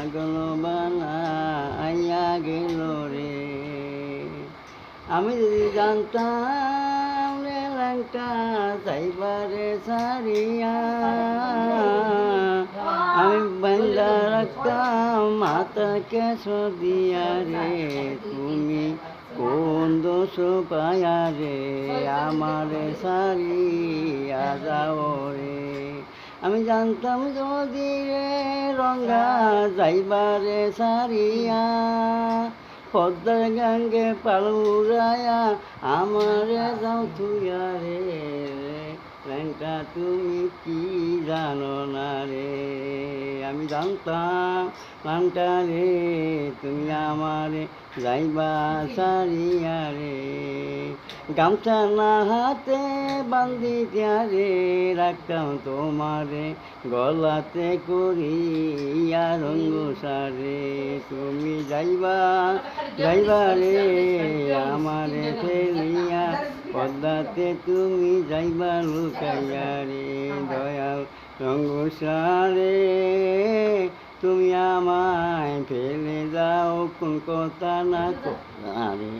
পাগল বানাইয়া গেল রে। আমি যদি জানতাম রে ল্যাংটা যাইবারে সারিয়া, আমি বান্দা রাখতাম মাতাকে সদিয়া রে। তুমি কোন দোষ পায়া রে আমারে সারিয়া যাও রে। আমি জানতাম যদি রে রঙ্গা যাইবারে সারিয়া, পদ্মার গাঙ্গে পালুরায়া আমারে যাও থুইয়া রে। ল্যাংটা তুমি কি জানো না রে, আমি জানতাম ল্যাংটা রে তুমি আমারে যাইবা সারিয়া রে। গামছা না হাতে বান্ধিয়া রে রাখতাম তোমারে গলাতে করিয়া রঙ্গসারে। তুমি যাইবা রে আমারে ফেলিয়া, পদ্মাতে তুমি যাইবা লুকাইয়া রে। দয়াল রঙ্গসারে তুমি আমায় ফেলে যাও কোন কথা না রে।